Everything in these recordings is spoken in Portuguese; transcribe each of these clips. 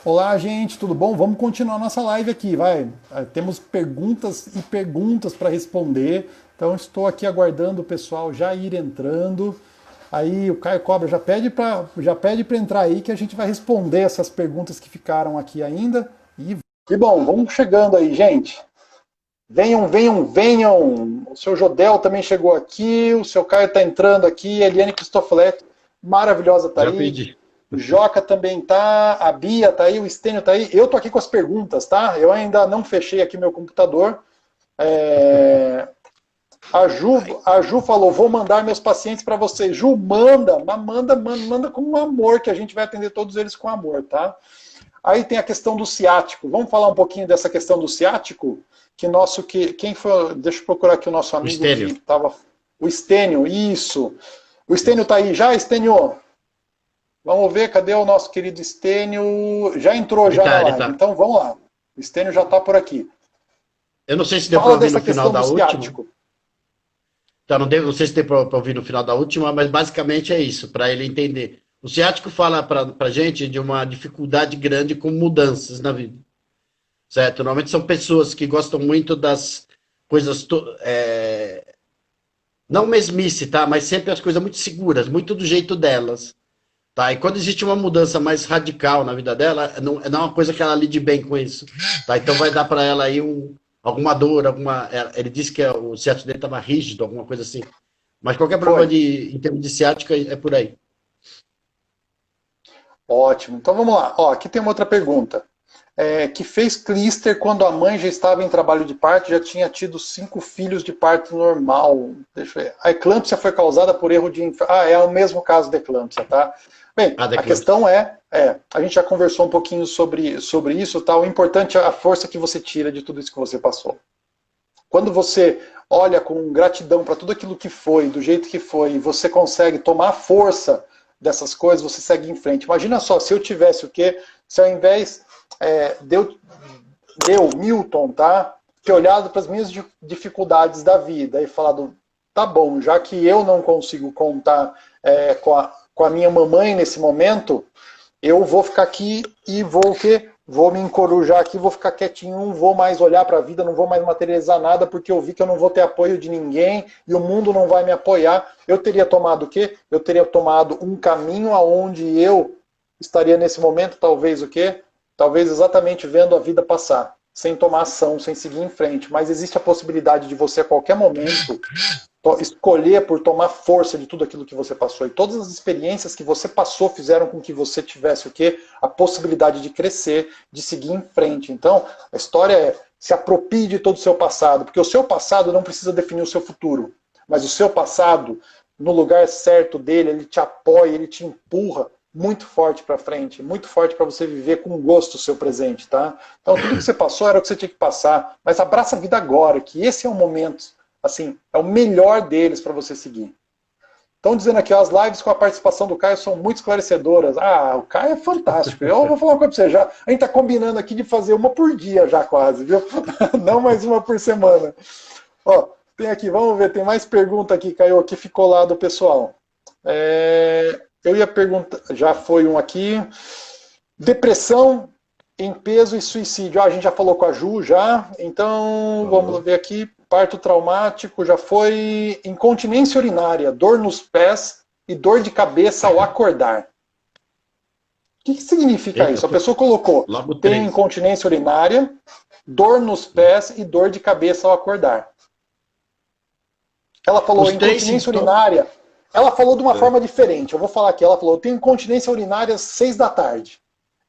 Olá, gente, tudo bom? Vamos continuar nossa live aqui, vai. Temos perguntas e perguntas para responder. Então, estou aqui aguardando o pessoal já ir entrando. Aí o Caio Cobra já pede para entrar aí que a gente vai responder essas perguntas que ficaram aqui ainda. E bom, vamos chegando aí, gente. Venham, venham, venham. O seu Jodel também chegou aqui, o seu Caio está entrando aqui, a Eliane Cristofoletti, maravilhosa, está Já aí. pedi. Joca também tá, a Bia tá aí, o Estênio tá aí. Eu tô aqui com as perguntas, tá? Eu ainda não fechei aqui meu computador. É, a Ju falou, vou mandar meus pacientes para vocês. Ju, manda, mas manda com amor, que a gente vai atender todos eles com amor, tá? Aí tem a questão do ciático. Vamos falar um pouquinho dessa questão do ciático? Quem foi? Deixa eu procurar aqui o nosso O amigo que estênio. estava. O Estênio, isso. O Estênio tá aí já, Estênio? Vamos ver, cadê o nosso querido Estênio? Já entrou Ele já na tá, ele live, tá. então vamos lá. O Estênio já está por aqui. Eu não sei se deu para Fala ouvir no dessa final questão da do última. ciático. Tá, não sei se deu para ouvir no final da última, mas basicamente é isso, para ele entender. O ciático fala para gente de uma dificuldade grande com mudanças na vida, certo? Normalmente são pessoas que gostam muito das coisas, não mesmice, tá? Mas sempre as coisas muito seguras, muito do jeito delas. Tá? E quando existe uma mudança mais radical na vida dela, não é uma coisa que ela lide bem com isso. Tá? Então vai dar para ela aí alguma dor, ele disse que o ciático dele estava rígido, alguma coisa assim. Mas qualquer problema Foi. em termos de ciática é por aí. Ótimo. Então vamos lá. Ó, aqui tem uma outra pergunta. Que fez Clister quando a mãe já estava em trabalho de parto, já tinha tido 5 filhos de parto normal. Deixa eu ver. A eclâmpsia foi causada por erro de. Ah, é o mesmo caso da eclâmpsia, tá? Bem, A a declâmpsia. questão a gente já conversou um pouquinho sobre isso, tá? O importante é a força que você tira de tudo isso que você passou. Quando você olha com gratidão para tudo aquilo que foi, do jeito que foi, e você consegue tomar força dessas coisas, você segue em frente. Imagina só, se eu tivesse o quê? Se ao invés de eu, Milton, tá? Ter olhado para as minhas dificuldades da vida e falado, tá bom, já que eu não consigo contar com a minha mamãe nesse momento, eu vou ficar aqui e vou o quê? Vou me encorujar aqui, vou ficar quietinho, não vou mais olhar para a vida, não vou mais materializar nada, porque eu vi que eu não vou ter apoio de ninguém e o mundo não vai me apoiar. Eu teria tomado o quê? Eu teria tomado um caminho aonde eu estaria nesse momento, talvez o quê? Talvez exatamente vendo a vida passar, sem tomar ação, sem seguir em frente. Mas existe a possibilidade de você, a qualquer momento, escolher por tomar força de tudo aquilo que você passou. E todas as experiências que você passou fizeram com que você tivesse o quê? A possibilidade de crescer, de seguir em frente. Então, a história é se aproprie de todo o seu passado, porque o seu passado não precisa definir o seu futuro. Mas o seu passado, no lugar certo dele, ele te apoia, ele te empurra muito forte para frente, muito forte para você viver com gosto o seu presente, tá? Então, tudo que você passou era o que você tinha que passar, mas abraça a vida agora, que esse é o momento, assim, é o melhor deles para você seguir. Estão dizendo aqui, ó, as lives com a participação do Caio são muito esclarecedoras. Ah, o Caio é fantástico. Eu vou falar uma coisa para você já. A gente está combinando aqui de fazer uma por dia já quase, viu? Não mais uma por semana. Ó, tem aqui, vamos ver, tem mais pergunta aqui, Caio, que ficou lá do pessoal. Eu ia perguntar, já foi um aqui. Depressão em peso e suicídio. Ah, a gente já falou com a Ju, já. Então, vamos Falou. ver aqui. Parto traumático, já foi. Incontinência urinária, dor nos pés e dor de cabeça ao acordar. O que significa Eita, isso? A pessoa colocou, logo tem três. incontinência urinária, dor nos pés e dor de cabeça ao acordar. Ela falou Os três incontinência sintomas. urinária. Ela falou de uma forma diferente. Eu vou falar aqui. Ela falou: eu tenho incontinência urinária às 6 da tarde.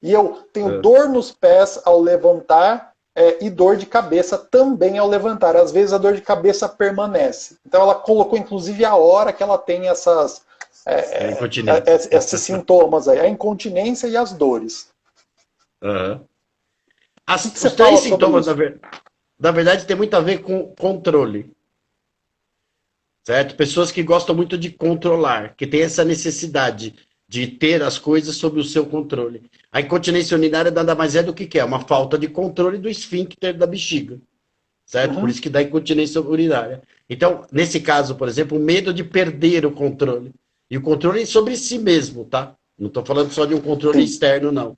E eu tenho dor nos pés ao levantar e dor de cabeça também ao levantar. Às vezes a dor de cabeça permanece. Então ela colocou inclusive a hora que ela tem Incontinência. esses sintomas aí, a incontinência e as dores. Uhum. O que você Os três fala sobre sintomas, isso? na verdade, tem muito a ver com controle. Certo? Pessoas que gostam muito de controlar, que têm essa necessidade de ter as coisas sob o seu controle. A incontinência urinária nada mais é do que é uma falta de controle do esfíncter da bexiga, certo? Por Uhum. isso que dá incontinência urinária. Então, nesse caso, por exemplo, o medo de perder o controle. E o controle sobre si mesmo, tá? Não estou falando só de um controle Sim. externo, não.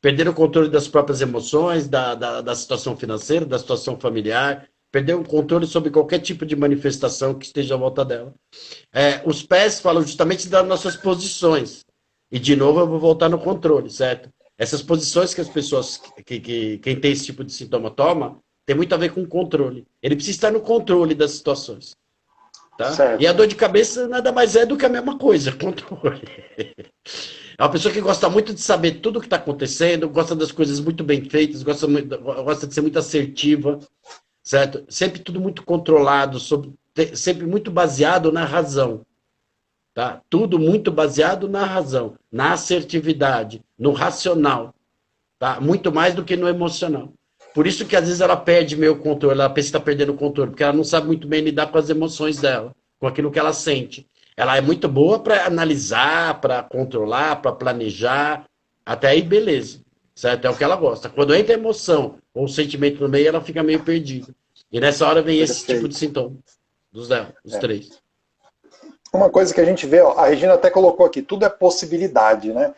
perder o controle das próprias emoções, da situação financeira, da situação familiar, perder o controle sobre qualquer tipo de manifestação que esteja à volta dela. Os pés falam justamente das nossas posições. E, de novo, eu vou voltar no controle, certo? Essas posições que as pessoas, quem tem esse tipo de sintoma toma, tem muito a ver com controle. Ele precisa estar no controle das situações. Tá? E a dor de cabeça nada mais é do que a mesma coisa, controle. É uma pessoa que gosta muito de saber tudo o que está acontecendo, gosta das coisas muito bem feitas, gosta de ser muito assertiva, certo? Sempre tudo muito controlado, sempre muito baseado na razão. Tá? Tudo muito baseado na razão, na assertividade, no racional. Tá? Muito mais do que no emocional. Por isso que às vezes ela perde meio o controle, ela pensa que está perdendo o controle, porque ela não sabe muito bem lidar com as emoções dela, com aquilo que ela sente. Ela é muito boa para analisar, para controlar, para planejar, até aí beleza, certo? É o que ela gosta. Quando entra emoção ou sentimento no meio, ela fica meio perdida. E nessa hora vem esse tipo de sintoma, dos três. Uma coisa que a gente vê, ó, a Regina até colocou aqui, tudo é possibilidade, né?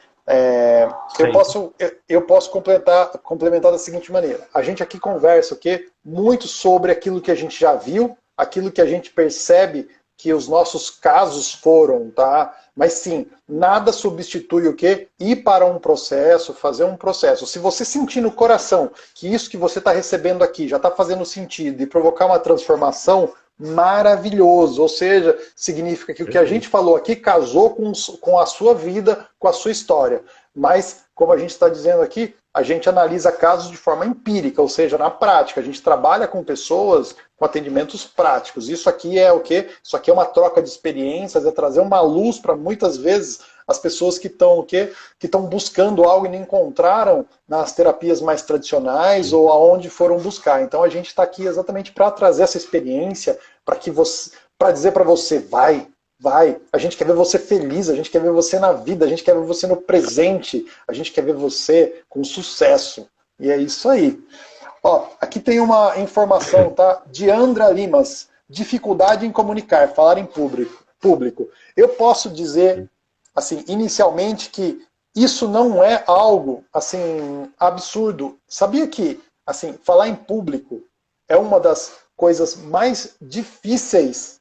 Eu posso complementar da seguinte maneira. A gente aqui conversa muito sobre aquilo que a gente já viu, aquilo que a gente percebe que os nossos casos foram, tá? Mas sim, nada substitui o quê? Ir para um processo, fazer um processo. Se você sentir no coração que isso que você está recebendo aqui já está fazendo sentido e provocar uma transformação, maravilhoso, ou seja, significa que o que a gente falou aqui casou com a sua vida, com a sua história. Mas, como a gente está dizendo aqui, a gente analisa casos de forma empírica, ou seja, na prática. A gente trabalha com pessoas com atendimentos práticos. Isso aqui é o quê? Isso aqui é uma troca de experiências, é trazer uma luz para muitas vezes as pessoas que estão buscando algo e não encontraram nas terapias mais tradicionais ou aonde foram buscar. Então a gente está aqui exatamente para trazer essa experiência, para dizer para você, vai. A gente quer ver você feliz, a gente quer ver você na vida, a gente quer ver você no presente, a gente quer ver você com sucesso. E é isso aí. Ó, aqui tem uma informação, tá? De Andra Limas. Dificuldade em comunicar, falar em público. Eu posso dizer, assim, inicialmente que isso não é algo, assim, absurdo. Sabia que, assim, falar em público é uma das coisas mais difíceis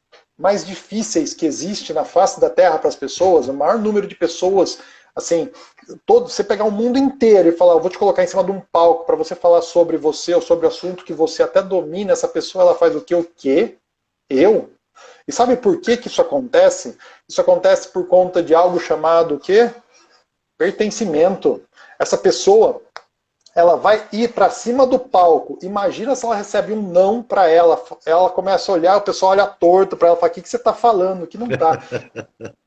que existe na face da Terra para as pessoas? O maior número de pessoas, assim, você pegar o mundo inteiro e falar, eu vou te colocar em cima de um palco para você falar sobre você ou sobre o assunto que você até domina, essa pessoa ela faz o quê? O quê? Eu? E sabe por que isso acontece? Isso acontece por conta de algo chamado o quê? Pertencimento. Essa pessoa, ela vai ir para cima do palco. Imagina se ela recebe um não para ela. Ela começa a olhar, o pessoal olha torto para ela e fala, o que você está falando? Que não tá.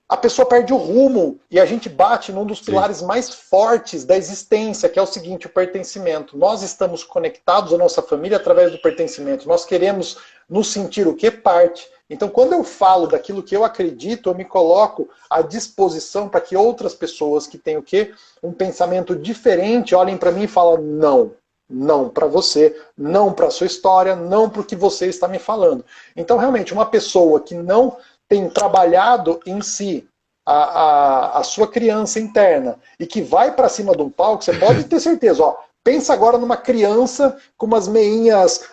A pessoa perde o rumo e a gente bate num dos pilares mais fortes da existência, que é o seguinte, o pertencimento. Nós estamos conectados à nossa família através do pertencimento. Nós queremos nos sentir o quê? Parte. Então, quando eu falo daquilo que eu acredito, eu me coloco à disposição para que outras pessoas que têm o quê? Um pensamento diferente olhem para mim e falam, não. Não para você, não para a sua história, não para o que você está me falando. Então, realmente, uma pessoa que não tem trabalhado em si a sua criança interna e que vai para cima de um palco, você pode ter certeza, ó, pensa agora numa criança com umas meinhas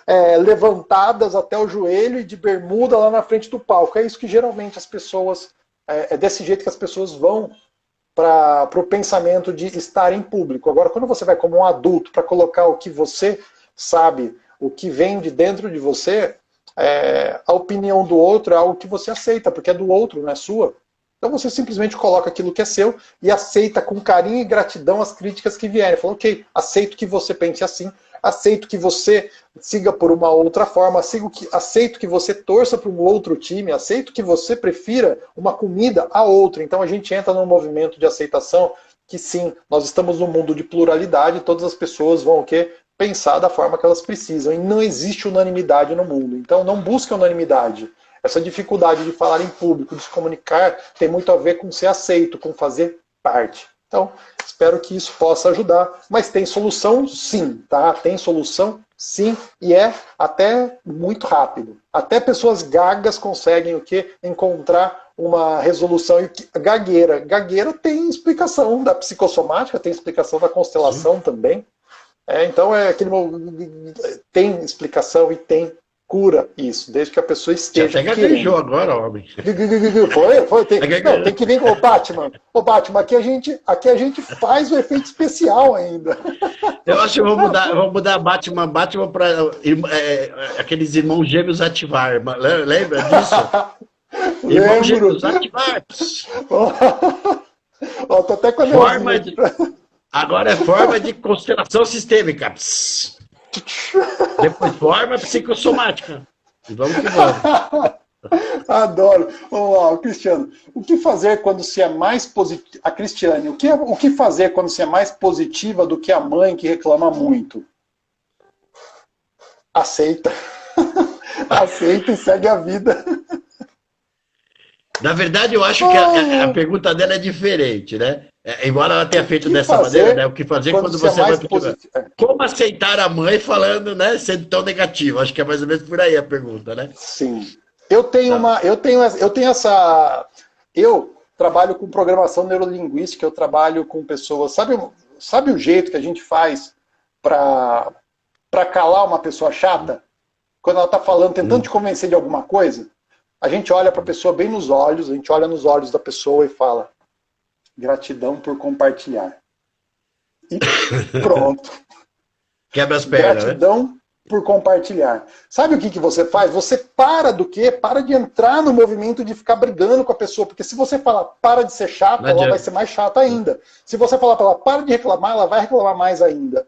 levantadas até o joelho e de bermuda lá na frente do palco. É isso que geralmente as pessoas, é desse jeito que as pessoas vão para o pensamento de estar em público. Agora, quando você vai como um adulto para colocar o que você sabe, o que vem de dentro de você, a opinião do outro é algo que você aceita, porque é do outro, não é sua. Então você simplesmente coloca aquilo que é seu e aceita com carinho e gratidão as críticas que vierem. Fala, ok, aceito que você pense assim, aceito que você siga por uma outra forma, aceito que você torça para um outro time, aceito que você prefira uma comida a outra. Então a gente entra num movimento de aceitação que sim, nós estamos num mundo de pluralidade, todas as pessoas vão o quê? Pensar da forma que elas precisam. E não existe unanimidade no mundo. Então não busque unanimidade. Essa dificuldade de falar em público, de se comunicar, tem muito a ver com ser aceito, com fazer parte. Então, espero que isso possa ajudar. Mas tem solução sim, tá? Tem solução sim, e até muito rápido. Até pessoas gagas conseguem o quê? Encontrar uma resolução. E gagueira. Gagueira tem explicação da psicossomática, tem explicação da constelação também. Então, tem explicação e tem cura isso, desde que a pessoa esteja querendo. Até gaguejou agora, homem. Foi. Tem que vir com o Batman. Ô, Batman, aqui a gente faz o efeito especial ainda. Eu acho que vou mudar Batman para aqueles irmãos gêmeos ativar. Lembra disso? Irmãos gêmeos ativar. Ó, tô até com a Agora é forma de constelação sistêmica. Depois forma psicossomática. E vamos que vamos. Adoro. Vamos lá, Cristiano. O que fazer quando se é mais positiva? A Cristiane, o que fazer quando se é mais positiva do que a mãe que reclama muito? Aceita. Aceita e segue a vida. Na verdade, eu acho que a pergunta dela é diferente, né? Embora ela tenha feito dessa maneira, né? O que fazer quando você vai... Como aceitar a mãe falando, né? Sendo tão negativo? Acho que é mais ou menos por aí a pergunta, né? Sim. Eu trabalho com programação neurolinguística, eu trabalho com pessoas... Sabe o jeito que a gente faz para calar uma pessoa chata? Quando ela está falando, tentando te convencer de alguma coisa, a gente olha para a pessoa bem nos olhos, a gente olha nos olhos da pessoa e fala: gratidão por compartilhar. E pronto. Quebra as pernas, gratidão, né? Por compartilhar. Sabe o que você faz? Você para do quê? Para de entrar no movimento de ficar brigando com a pessoa. Porque se você falar para de ser chata, ela vai ser mais chata ainda. Se você falar para ela para de reclamar, ela vai reclamar mais ainda.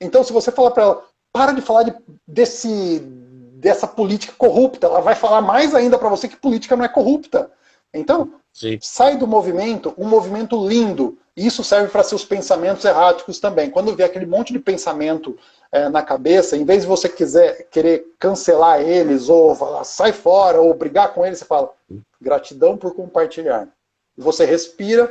Então, se você falar para ela para de falar dessa política corrupta, ela vai falar mais ainda para você que política não é corrupta. Então, sim, sai do movimento, um movimento lindo. Isso serve para seus pensamentos erráticos também. Quando vê aquele monte de pensamento na cabeça, em vez de você querer cancelar eles, ou falar, sai fora, ou brigar com eles, você fala, gratidão por compartilhar. E você respira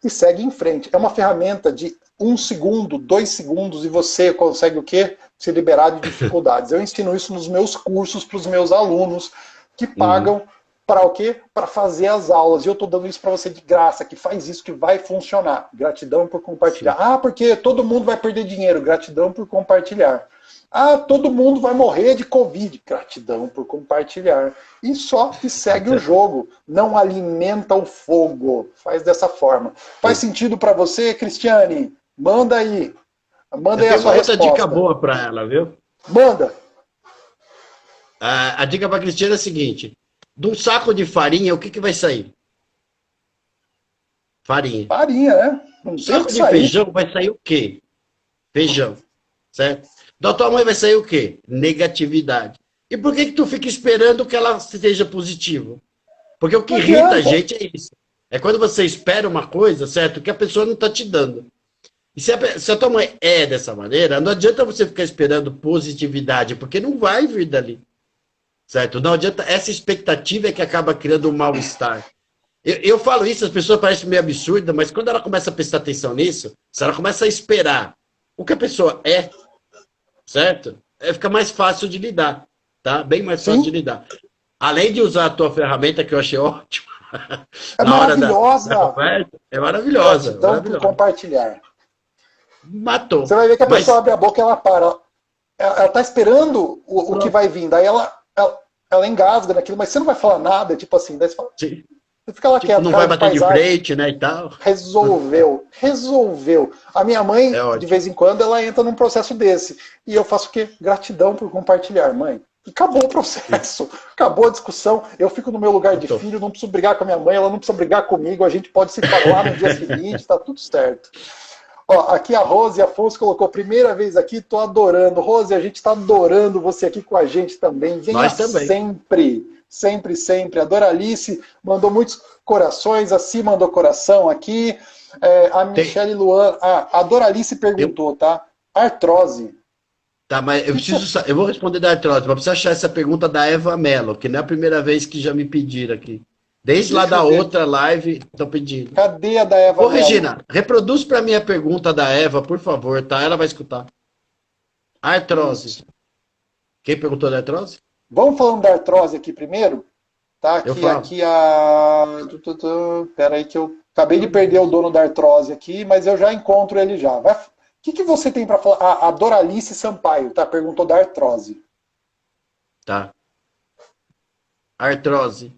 e segue em frente. É uma ferramenta de 1 segundo, 2 segundos, e você consegue o quê? Se liberar de dificuldades. Eu ensino isso nos meus cursos para os meus alunos, que pagam para o quê? Para fazer as aulas. E eu estou dando isso para você de graça, que faz isso, que vai funcionar. Gratidão por compartilhar. Sim. Ah, porque todo mundo vai perder dinheiro. Gratidão por compartilhar. Ah, todo mundo vai morrer de Covid. Gratidão por compartilhar. E só que segue o jogo. Não alimenta o fogo. Faz dessa forma. Faz sentido para você, Cristiane? Manda aí. Manda aí a sua resposta. Outra dica boa para ela, viu? Manda. A dica para a Cristiane é a seguinte. De um saco de farinha, o que vai sair? Farinha. Farinha, né? Um saco de feijão vai sair o quê? Feijão. Certo? Da tua mãe vai sair o quê? Negatividade. E por que tu fica esperando que ela seja positiva? Porque o que irrita a gente é isso. É quando você espera uma coisa, certo? Que a pessoa não está te dando. E se a tua mãe é dessa maneira, não adianta você ficar esperando positividade, porque não vai vir dali. Certo? Não adianta, essa expectativa é que acaba criando um mal-estar. Eu falo isso, as pessoas parecem meio absurdas, mas quando ela começa a prestar atenção nisso, se ela começa a esperar o que a pessoa é, certo? Fica mais fácil de lidar, tá? Bem mais fácil de lidar. Além de usar a tua ferramenta, que eu achei ótima. É maravilhosa. Da conversa, é maravilhosa. Então, por compartilhar. Matou. Você vai ver que a pessoa abre a boca e ela para. Ela tá esperando o que vai vir, daí ela engasga naquilo, mas você não vai falar nada, tipo assim, daí você fala, sim. Você fica lá quieto. Não vai bater de frente, né, e tal. Resolveu. A minha mãe, de vez em quando, ela entra num processo desse. E eu faço o quê? Gratidão por compartilhar, mãe. E acabou o processo. Acabou a discussão. Eu fico no meu lugar de filho, não preciso brigar com a minha mãe, ela não precisa brigar comigo, a gente pode se falar no dia seguinte, tá tudo certo. Ó, aqui a Rose Afonso colocou, primeira vez aqui, tô adorando. Rose, a gente tá adorando você aqui com a gente também. Venha sempre. Sempre. A Doralice mandou muitos corações, a Si mandou coração aqui. A Michele Luan. A Doralice perguntou, tá? Artrose. Tá, mas eu vou responder da artrose, mas precisa achar essa pergunta da Eva Mello, que não é a primeira vez que já me pediram aqui. Desde lá da outra live, estão pedindo. Cadê a da Eva Mello? Ô, Regina, reproduz para mim a pergunta da Eva, por favor, tá? Ela vai escutar. Artrose. Quem perguntou da artrose? Vamos falando da artrose aqui primeiro? Tá Eu aqui, falo. aqui a. Pera aí que eu acabei de perder o dono da artrose aqui, mas eu já encontro ele já. O que você tem para falar? A Doralice Sampaio, tá? Perguntou da artrose. Tá. Artrose.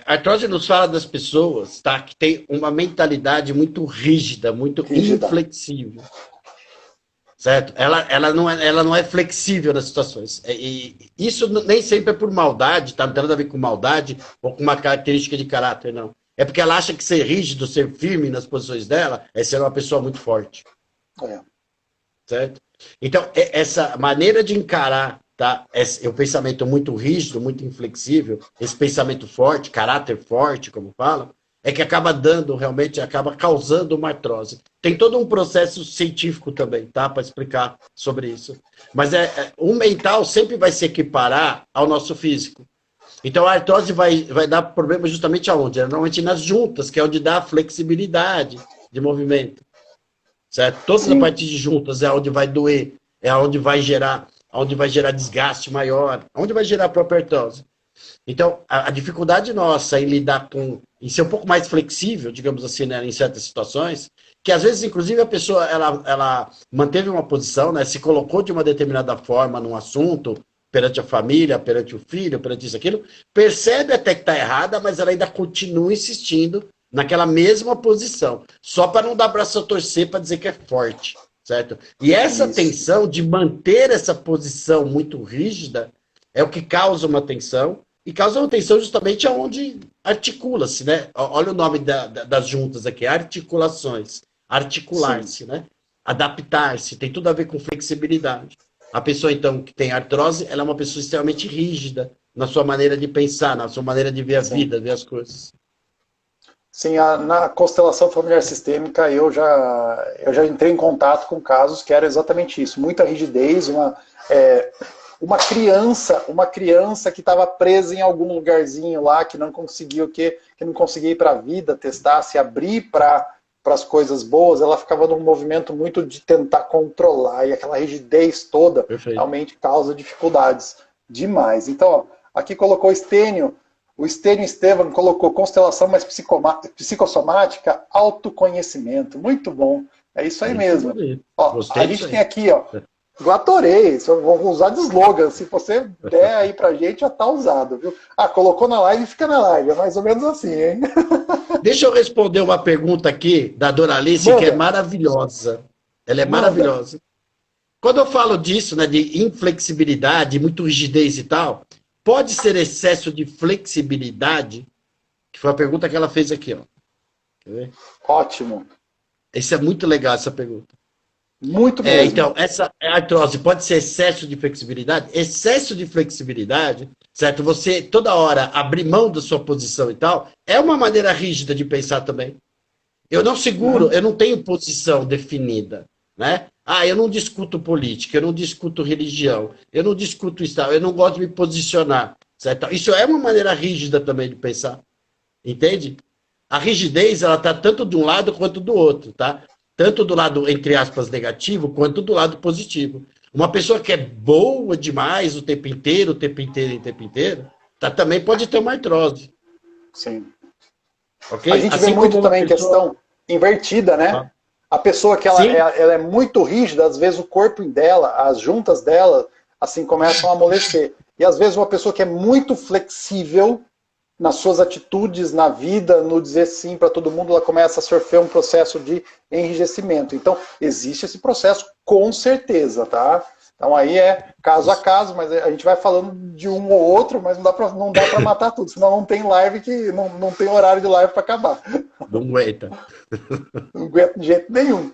Artrose nos fala das pessoas, tá? Que tem uma mentalidade muito rígida, muito Rígida. inflexível. Certo? Ela não é flexível nas situações. E isso nem sempre é por maldade, tá? Não tem nada a ver com maldade ou com uma característica de caráter, não. É porque ela acha que ser rígido, ser firme nas posições dela, é ser uma pessoa muito forte. É. Certo? Então, essa maneira de encarar, tá? O pensamento muito rígido, muito inflexível, esse pensamento forte, caráter forte, como falam, é que acaba dando, realmente, acaba causando uma artrose. Tem todo um processo científico também, tá? Para explicar sobre isso. Mas o mental sempre vai se equiparar ao nosso físico. Então a artrose vai dar problema justamente aonde? Normalmente nas juntas, que é onde dá a flexibilidade de movimento. Certo? Toda a Sim. parte de juntas é onde vai doer, é onde vai gerar desgaste maior, onde vai gerar a própria artrose. Então, a dificuldade nossa em lidar com, em ser um pouco mais flexível, digamos assim, né, em certas situações, que às vezes, inclusive, a pessoa, ela manteve uma posição, né, se colocou de uma determinada forma num assunto, perante a família, perante o filho, perante isso, aquilo, percebe até que está errada, mas ela ainda continua insistindo naquela mesma posição, só para não dar braço a torcer para dizer que é forte, certo? E essa Isso. tensão de manter essa posição muito rígida é o que causa uma tensão, e causa uma tensão justamente aonde articula-se, né? Olha o nome das juntas aqui, articulações, Sim. articular-se, né? Adaptar-se, tem tudo a ver com flexibilidade. A pessoa, então, que tem artrose, ela é uma pessoa extremamente rígida na sua maneira de pensar, na sua maneira de ver a Sim. vida, ver as coisas. Sim, na constelação familiar sistêmica eu já entrei em contato com casos que era exatamente isso, muita rigidez, é, uma criança que estava presa em algum lugarzinho lá, que não conseguia que não conseguia ir para a vida, testar, se abrir para as coisas boas, ela ficava num movimento muito de tentar controlar, e aquela rigidez toda Perfeito. realmente causa dificuldades demais. Então, ó, aqui colocou Estênio. O Estênio Estevam colocou constelação mais psicossomática, autoconhecimento. Muito bom. É isso aí Muito mesmo. bonito. Ó, a Gostei disso gente tem aí. aqui, ó. Eu adorei. Vou usar de slogan. Se você der aí pra gente, já tá usado, viu? Ah, colocou na live, fica na live. É mais ou menos assim, hein? Deixa eu responder uma pergunta aqui da Doralice, que é Manda, maravilhosa. Ela é manda. maravilhosa. Quando eu falo disso, né, de inflexibilidade, muito rigidez e tal, pode ser excesso de flexibilidade? Que foi a pergunta que ela fez aqui, ó. Quer ver? Ótimo. Isso é muito legal, essa pergunta. Muito mesmo. Então, essa artrose pode ser excesso de flexibilidade? Excesso de flexibilidade, certo? Você toda hora abrir mão da sua posição e tal, é uma maneira rígida de pensar também. Eu não seguro, Uhum. eu não tenho posição definida, né? Ah, eu não discuto política, eu não discuto religião, eu não discuto Estado, eu não gosto de me posicionar, certo? Isso é uma maneira rígida também de pensar, entende? A rigidez, ela tá tanto de um lado quanto do outro, tá? Tanto do lado, entre aspas, negativo, quanto do lado positivo. Uma pessoa que é boa demais o tempo inteiro, o tempo inteiro, o tempo inteiro, tá, também pode ter uma artrose, Sim. A ok? gente vê Assim muito como uma também pessoa... questão invertida, né? A pessoa que Sim, ela é muito rígida, às vezes o corpo dela, as juntas dela, assim, começam a amolecer. E às vezes uma pessoa que é muito flexível nas suas atitudes, na vida, no dizer sim para todo mundo, ela começa a sofrer um processo de enrijecimento. Então, existe esse processo com certeza, tá? Então aí é caso a caso, mas a gente vai falando de um ou outro, mas não dá para matar tudo, senão não tem live que não tem horário de live para acabar. não aguenta. Não aguento de jeito nenhum.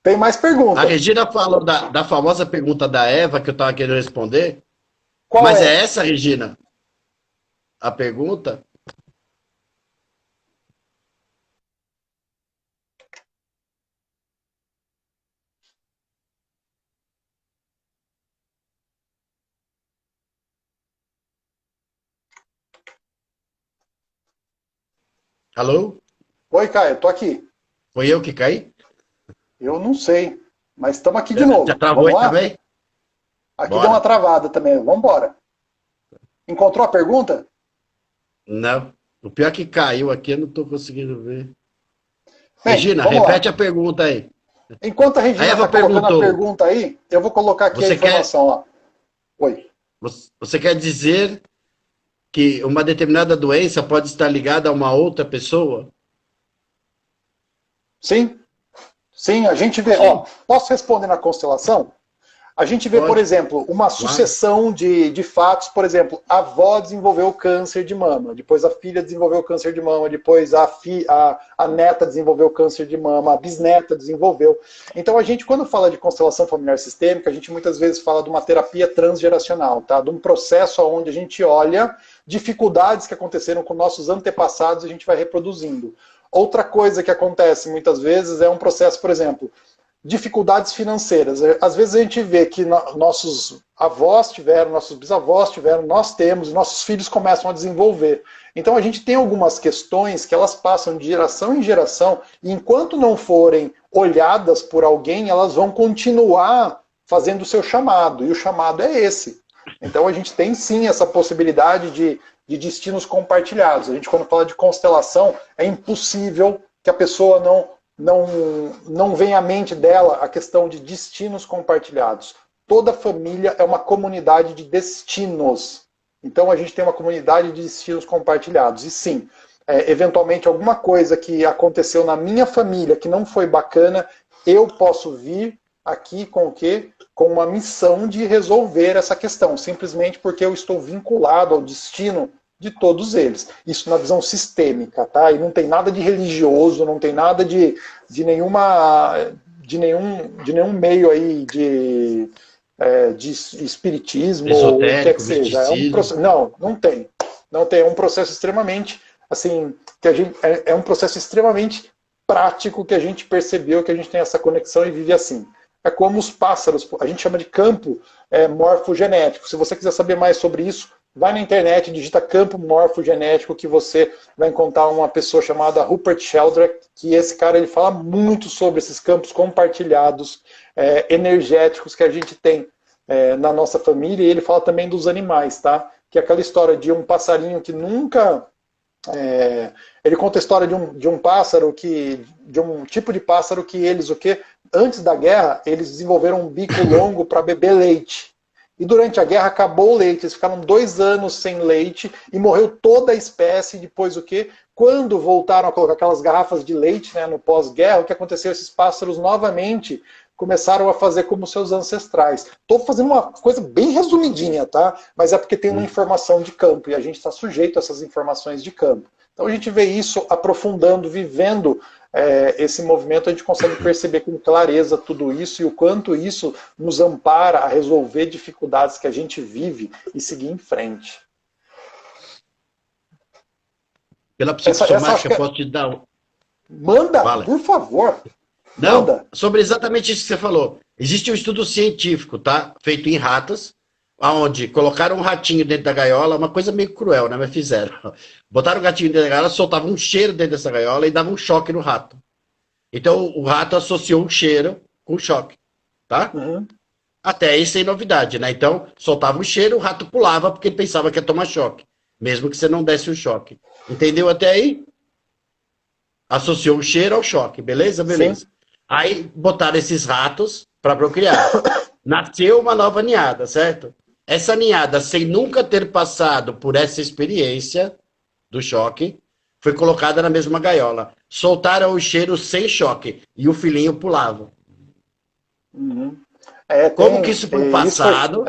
Tem mais A pergunta. Regina falou da famosa pergunta da Eva que eu estava querendo responder, Qual mas é é? essa, Regina, a pergunta? Alô? Oi, Caio, tô aqui. Foi eu que caí? Eu não sei, mas estamos aqui de Já novo. travou Vamos aí lá? também? Aqui deu uma Bora. travada também. Vamos embora. Encontrou a pergunta? Não. O pior é que caiu aqui, eu não estou conseguindo ver. Bem, Regina, vamos lá. repete a pergunta aí. Enquanto a A Regina Eva está colocando a perguntou: pergunta aí, eu vou colocar aqui a você quer, informação, ó. Oi. você quer dizer que uma determinada doença pode estar ligada a uma outra pessoa? Sim, sim, a gente vê, Sim. ó, posso responder na constelação? A gente vê, por Pode, exemplo, uma claro. sucessão de fatos, por exemplo, a avó desenvolveu câncer de mama, depois a filha desenvolveu câncer de mama, depois a neta desenvolveu câncer de mama, a bisneta desenvolveu. Então a gente, quando fala de constelação familiar sistêmica, a gente muitas vezes fala de uma terapia transgeracional, tá? De um processo onde a gente olha dificuldades que aconteceram com nossos antepassados e a gente vai reproduzindo. Outra coisa que acontece muitas vezes é um processo, por exemplo, dificuldades financeiras. Às vezes a gente vê que nossos avós tiveram, nossos bisavós tiveram, nós temos, nossos filhos começam a desenvolver. Então a gente tem algumas questões que elas passam de geração em geração e enquanto não forem olhadas por alguém, elas vão continuar fazendo o seu chamado. E o chamado é esse. Então a gente tem sim essa possibilidade de destinos compartilhados. A gente, quando fala de constelação, é impossível que a pessoa não vem à mente dela a questão de destinos compartilhados. Toda família é uma comunidade de destinos. Então a gente tem uma comunidade de destinos compartilhados. E sim, eventualmente alguma coisa que aconteceu na minha família que não foi bacana, eu posso vir aqui com o quê? Com uma missão de resolver essa questão, simplesmente porque eu estou vinculado ao destino de todos eles. Isso na visão sistêmica, tá? E não tem nada de religioso, não tem nada de nenhum meio aí de espiritismo ou o que quer que Esotérico, seja. misticismo. Não tem. Não tem. É um processo extremamente, assim, que a gente, é um processo extremamente prático que a gente percebeu que a gente tem essa conexão e vive assim. É como os pássaros, a gente chama de campo morfogenético. Se você quiser saber mais sobre isso, vai na internet, digita campo morfogenético, que você vai encontrar uma pessoa chamada Rupert Sheldrake, que esse cara ele fala muito sobre esses campos compartilhados, energéticos que a gente tem na nossa família, e ele fala também dos animais, tá? Que é aquela história de um passarinho que nunca... ele conta a história de um pássaro de um tipo de pássaro que eles, antes da guerra, eles desenvolveram um bico longo para beber leite. E durante a guerra acabou o leite, eles ficaram 2 anos sem leite e morreu toda a espécie. Depois quando voltaram a colocar aquelas garrafas de leite, né, no pós-guerra, o que aconteceu? Esses pássaros novamente começaram a fazer como seus ancestrais. Estou fazendo uma coisa bem resumidinha, tá? Mas é porque tem uma informação de campo e a gente está sujeito a essas informações de campo. Então a gente vê isso aprofundando, vivendo esse movimento, a gente consegue perceber com clareza tudo isso e o quanto isso nos ampara a resolver dificuldades que a gente vive e seguir em frente. Pela psicossomática, posso te dar um... Manda, Fala. por favor. Não, manda. Sobre exatamente isso que você falou. Existe um estudo científico, tá? Feito em ratas, onde colocaram um ratinho dentro da gaiola, uma coisa meio cruel, né? Mas fizeram. Botaram o gatinho dentro da gaiola, soltavam um cheiro dentro dessa gaiola e davam um choque no rato. Então o rato associou o cheiro com o choque, tá? Uhum. Até aí sem novidade, né? Então soltava o cheiro, o rato pulava porque ele pensava que ia tomar choque, mesmo que você não desse o choque. Entendeu até aí? Associou o cheiro ao choque, beleza? Beleza. Sim. Aí botaram esses ratos para procriar. Nasceu uma nova ninhada, certo? Essa ninhada, sem nunca ter passado por essa experiência do choque, foi colocada na mesma gaiola. Soltaram o cheiro sem choque e o filhinho pulava. Uhum. Como que isso foi passado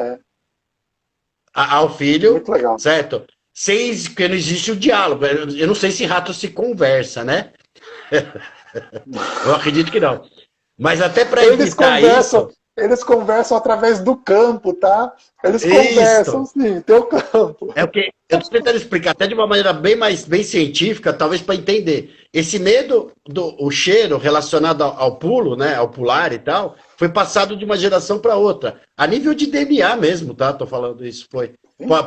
ao filho? Muito legal. Certo? Porque não existe o diálogo. Eu não sei se rato se conversa, né? Eu acredito que não. Mas até para evitar isso... Eles conversam através do campo, tá? Eles conversam, sim, teu campo. É o que eu estou tentando explicar até de uma maneira bem científica, talvez para entender. Esse medo do cheiro relacionado ao pulo, né, ao pular e tal, foi passado de uma geração para outra. A nível de DNA mesmo, tá? Estou falando isso.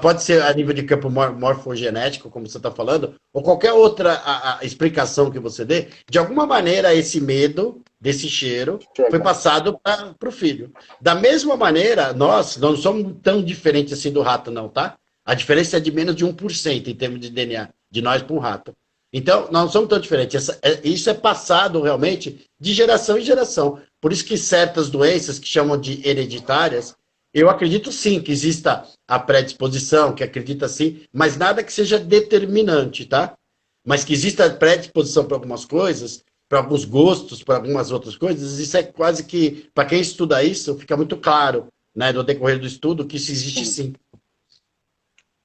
Pode ser a nível de campo morfogenético, como você está falando, ou qualquer outra explicação que você dê. De alguma maneira, esse medo desse cheiro foi passado para o filho. Da mesma maneira, nós não somos tão diferentes assim do rato, não, tá? A diferença é de menos de 1% em termos de DNA, de nós para um rato. Então, nós não somos tão diferentes. Isso é passado realmente de geração em geração. Por isso que certas doenças que chamam de hereditárias, eu acredito sim que exista a predisposição, que acredita sim, mas nada que seja determinante, tá? Mas que exista predisposição para algumas coisas, para alguns gostos, para algumas outras coisas, isso é quase que, para quem estuda isso, fica muito claro, né, no decorrer do estudo, que isso existe sim.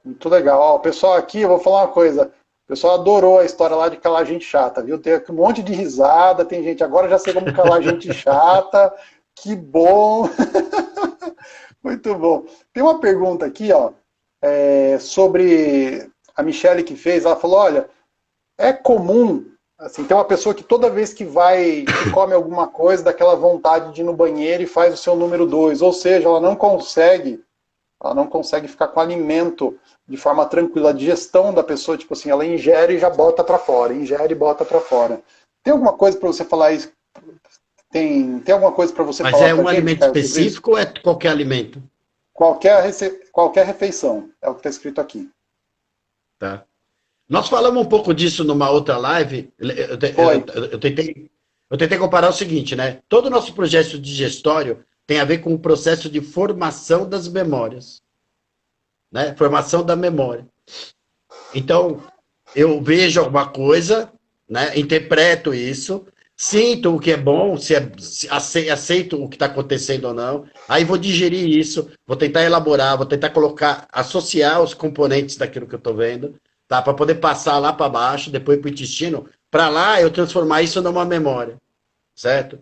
Muito legal. Ó, o pessoal aqui, eu vou falar uma coisa. O pessoal adorou a história lá de calar gente chata, viu? Tem um monte de risada, tem gente, agora já sei como calar gente chata. Que bom! Muito bom. Tem uma pergunta aqui, ó, sobre a Michelle que fez. Ela falou, olha, é comum, assim, tem uma pessoa que toda vez que que come alguma coisa, dá aquela vontade de ir no banheiro e faz o seu número 2, ou seja, ela não consegue ficar com alimento de forma tranquila. A digestão da pessoa, tipo assim, ela ingere e já bota para fora, ingere e bota para fora. Tem alguma coisa para você falar isso? Tem alguma coisa para você Mas falar? é um alimento específico ou é qualquer alimento? Qualquer refeição, é o que está escrito aqui. Tá. Nós falamos um pouco disso numa outra live. Eu tentei comparar o seguinte, né? Todo o nosso processo digestório tem a ver com o processo de formação das memórias. Né? Formação da memória. Então, eu vejo alguma coisa, né? Interpreto isso, sinto o que é bom, se aceito o que está acontecendo ou não, aí vou digerir isso, vou tentar elaborar, vou tentar associar os componentes daquilo que eu estou vendo, tá? Para poder passar lá para baixo, depois para o intestino, para lá eu transformar isso numa memória, certo?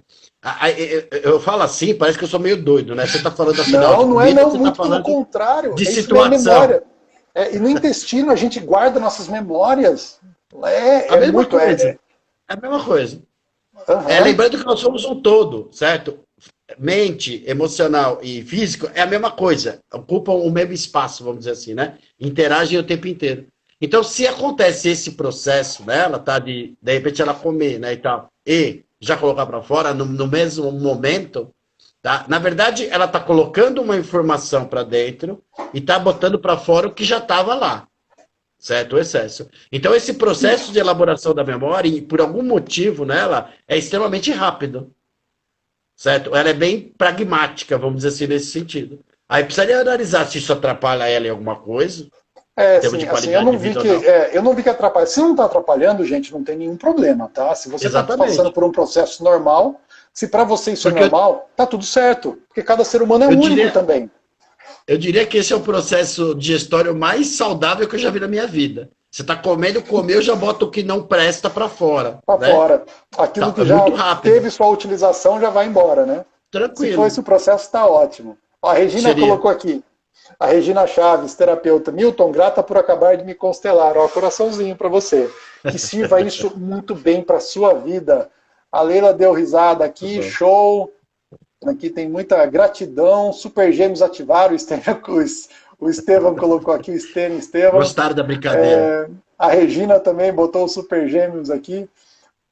Eu falo assim, parece que eu sou meio doido, né? Você está falando assim, não é não, você muito tá pelo contrário, de isso não é situação. memória. E no intestino a gente guarda nossas memórias. A mesma coisa. É a mesma coisa. Uhum. Lembrando que nós somos um todo, certo? Mente, emocional e físico é a mesma coisa. Ocupam o mesmo espaço, vamos dizer assim, né? Interagem o tempo inteiro. Então, se acontece esse processo dela, tá? De repente ela comer, né? E tal, e já colocar para fora no mesmo momento, tá? Na verdade, ela tá colocando uma informação para dentro e tá botando para fora o que já estava lá. Certo? O excesso. Então, esse processo de elaboração da memória, por algum motivo nela, é extremamente rápido. Certo? Ela é bem pragmática, vamos dizer assim, nesse sentido. Aí precisaria analisar se isso atrapalha ela em alguma coisa, em termos de qualidade de vida ou não. Eu não vi que atrapalha. Se não está atrapalhando, gente, não tem nenhum problema, tá? Se você está passando por um processo normal, se para você isso é normal, tá tudo certo. Porque cada ser humano é único também. Eu diria que esse é o processo digestório mais saudável que eu já vi na minha vida. Você está comendo, comeu, já bota o que não presta para fora. Para fora. Aquilo que já teve sua utilização já vai embora, né? Tranquilo. Se for esse o processo, está ótimo. Ó, a Regina colocou aqui. A Regina Chaves, terapeuta. Milton, grata por acabar de me constelar. Ó, coraçãozinho para você. Que sirva isso muito bem para sua vida. A Leila deu risada aqui, show. Aqui tem muita gratidão. Super Gêmeos ativaram. O Estevão colocou aqui, o Estevão. Gostaram da brincadeira. A Regina também botou o Super Gêmeos aqui.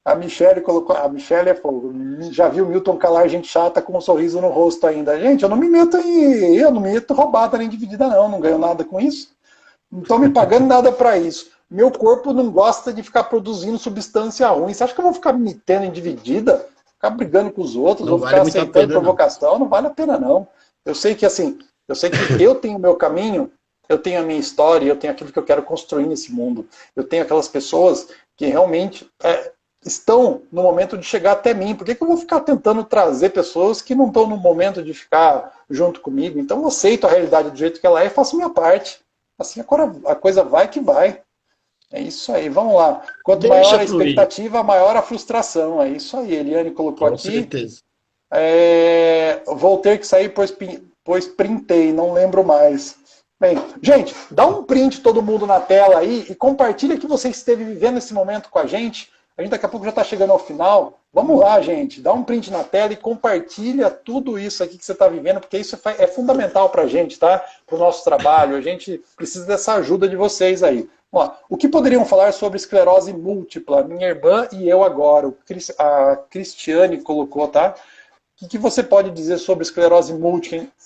A Michelle colocou. A Michelle é fogo. Já viu o Milton calar gente chata com um sorriso no rosto ainda. Gente, eu não me meto roubada nem dividida, não ganho nada com isso. Não estou me pagando nada para isso. Meu corpo não gosta de ficar produzindo substância ruim. Você acha que eu vou ficar me metendo em dividida? Ficar brigando com os outros, vou ficar aceitando provocação? Não vale a pena, não. Eu sei que eu tenho o meu caminho, eu tenho a minha história, eu tenho aquilo que eu quero construir nesse mundo. Eu tenho aquelas pessoas que realmente estão no momento de chegar até mim. Por que eu vou ficar tentando trazer pessoas que não estão no momento de ficar junto comigo? Então eu aceito a realidade do jeito que ela é e faço minha parte. Assim a coisa vai que vai. É isso aí, vamos lá. Quanto maior a expectativa, maior a frustração. É isso aí, Eliane colocou aqui. Com certeza. Vou ter que sair, pois printei, não lembro mais. Bem, gente, dá um print todo mundo na tela aí e compartilha que você esteve vivendo esse momento com a gente. A gente daqui a pouco já está chegando ao final. Vamos lá, gente. Dá um print na tela e compartilha tudo isso aqui que você está vivendo, porque isso é fundamental para a gente, tá? Para o nosso trabalho. A gente precisa dessa ajuda de vocês aí. Ó, o que poderiam falar sobre esclerose múltipla? Minha irmã e eu agora. A Cristiane colocou, tá? O que você pode dizer sobre esclerose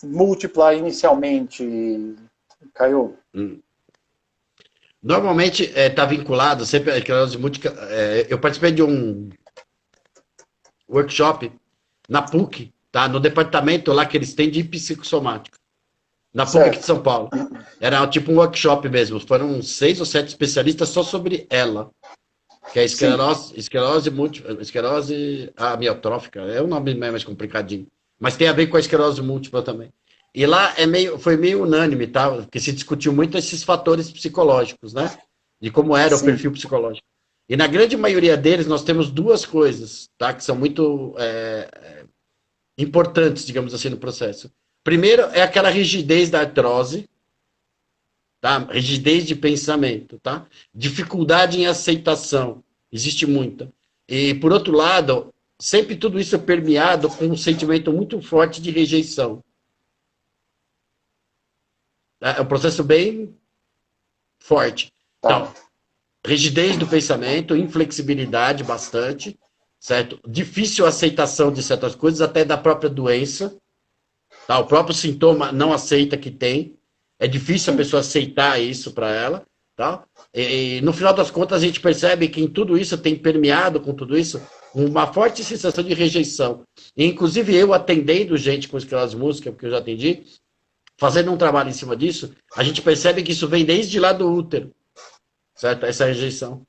múltipla inicialmente, Caio? Normalmente está vinculado sempre à esclerose múltipla. Eu participei de um workshop na PUC, tá? No departamento lá que eles têm de psicossomática, na PUC de Certo. São Paulo. Era tipo um workshop mesmo. Foram 6 ou 7 especialistas só sobre ela, que é Sim, esclerose múltipla, esclerose amiotrófica. É um nome mais complicadinho, mas tem a ver com a esclerose múltipla também. E lá foi meio unânime, tá? Porque se discutiu muito esses fatores psicológicos, né? De como era o sim, perfil psicológico. E na grande maioria deles, nós temos duas coisas, tá? Que são muito importantes, digamos assim, no processo. Primeiro é aquela rigidez da artrose, tá? Rigidez de pensamento, tá? Dificuldade em aceitação, existe muita. E, por outro lado, sempre tudo isso é permeado com um sentimento muito forte de rejeição. É um processo bem forte. tá. Então, rigidez do pensamento, inflexibilidade bastante, certo? Difícil aceitação de certas coisas, até da própria doença, tá? O próprio sintoma não aceita que tem, é difícil a Sim, pessoa aceitar isso para ela, tá? E no final das contas a gente percebe que em tudo isso tem permeado com tudo isso uma forte sensação de rejeição. E, inclusive eu atendendo gente com esclerose múltipla, porque eu já atendi, fazendo um trabalho em cima disso, a gente percebe que isso vem desde lá do útero, certo? Essa rejeição.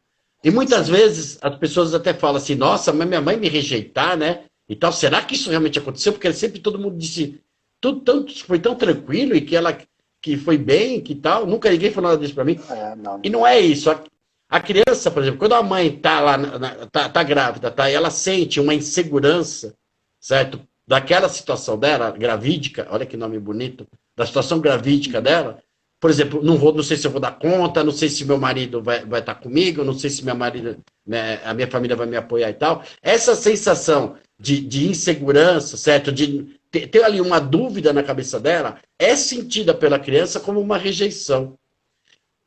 E muitas sim. vezes as pessoas até falam assim, nossa, mas minha mãe me rejeitar, né? E tal, será que isso realmente aconteceu? Porque sempre todo mundo disse, tudo foi tão tranquilo e que ela que foi bem, que tal, nunca ninguém falou nada disso para mim. Não. E não é isso. A criança, por exemplo, quando a mãe tá lá, tá grávida, tá, e ela sente uma insegurança, certo? Daquela situação dela, gravídica, olha que nome bonito, da situação gravídica Uhum. dela, por exemplo, não sei se eu vou dar conta, não sei se meu marido vai estar comigo, não sei se minha marido, né, a minha família vai me apoiar e tal. Essa sensação de insegurança, certo? De ter ali uma dúvida na cabeça dela, é sentida pela criança como uma rejeição.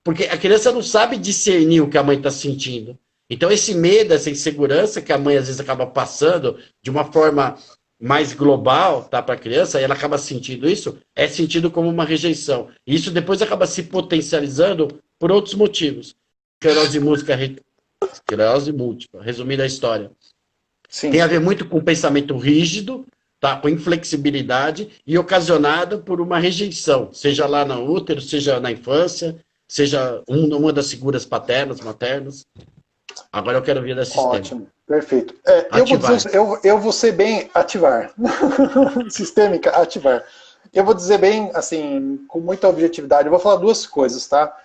Porque a criança não sabe discernir o que a mãe está sentindo. Então, esse medo, essa insegurança que a mãe às vezes acaba passando de uma forma mais global, tá, para a criança, e ela acaba sentindo isso, é sentido como uma rejeição. E isso depois acaba se potencializando por outros motivos. Esclerose múltipla, resumindo a história. Tem Sim. a ver muito com pensamento rígido, tá, com inflexibilidade e ocasionado por uma rejeição, seja lá no útero, seja na infância, seja uma das figuras paternas, maternas. Agora eu quero vir da sistêmica. Ótimo, perfeito. Eu vou Ativar. dizer, eu vou ser bem ativar. Sistêmica, ativar. Eu vou dizer bem, assim, com muita objetividade. Eu vou falar duas coisas, tá?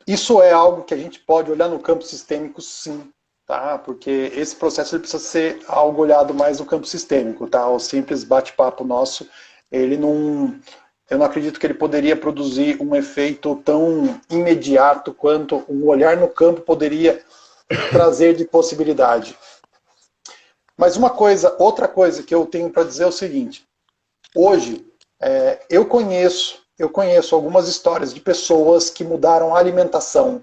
Isso é algo que a gente pode olhar no campo sistêmico, sim, tá? Porque esse processo ele precisa ser algo olhado mais no campo sistêmico, tá? O simples bate-papo nosso, ele não, eu não acredito que ele poderia produzir um efeito tão imediato quanto um olhar no campo poderia trazer de possibilidade. Mas outra coisa que eu tenho para dizer é o seguinte: hoje eu conheço algumas histórias de pessoas que mudaram a alimentação,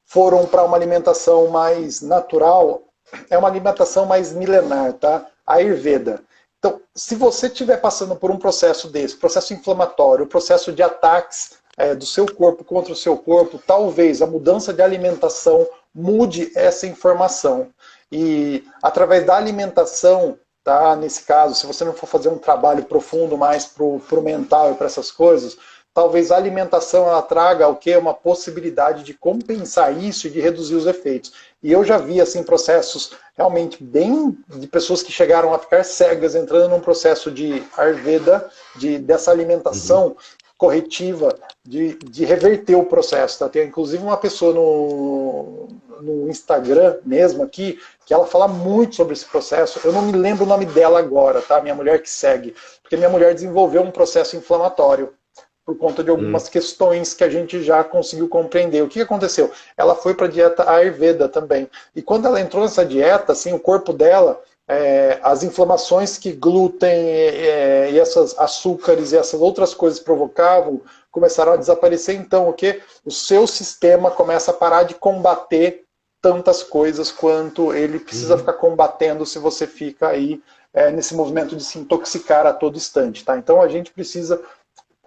foram para uma alimentação mais natural, é uma alimentação mais milenar, tá? A Ayurveda. Então, se você estiver passando por um processo desse, processo inflamatório, processo de ataques do seu corpo contra o seu corpo, talvez a mudança de alimentação mude essa informação. E através da alimentação, tá? Nesse caso, se você não for fazer um trabalho profundo mais para o mental e para essas coisas, talvez a alimentação ela traga o que? Uma possibilidade de compensar isso e de reduzir os efeitos. E eu já vi assim processos realmente bem de pessoas que chegaram a ficar cegas entrando num processo de Ayurveda, dessa alimentação corretiva, de reverter o processo. Tá? Tem inclusive uma pessoa no Instagram mesmo aqui, que ela fala muito sobre esse processo. Eu não me lembro o nome dela agora, tá? Minha mulher que segue. Porque minha mulher desenvolveu um processo inflamatório por conta de algumas questões que a gente já conseguiu compreender. O que aconteceu? Ela foi para a dieta Ayurveda também. E quando ela entrou nessa dieta, assim, o corpo dela, as inflamações que glúten e esses açúcares e essas outras coisas provocavam, começaram a desaparecer. Então, o que? O seu sistema começa a parar de combater tantas coisas quanto ele precisa ficar combatendo se você fica aí nesse movimento de se intoxicar a todo instante. Tá? Então, a gente precisa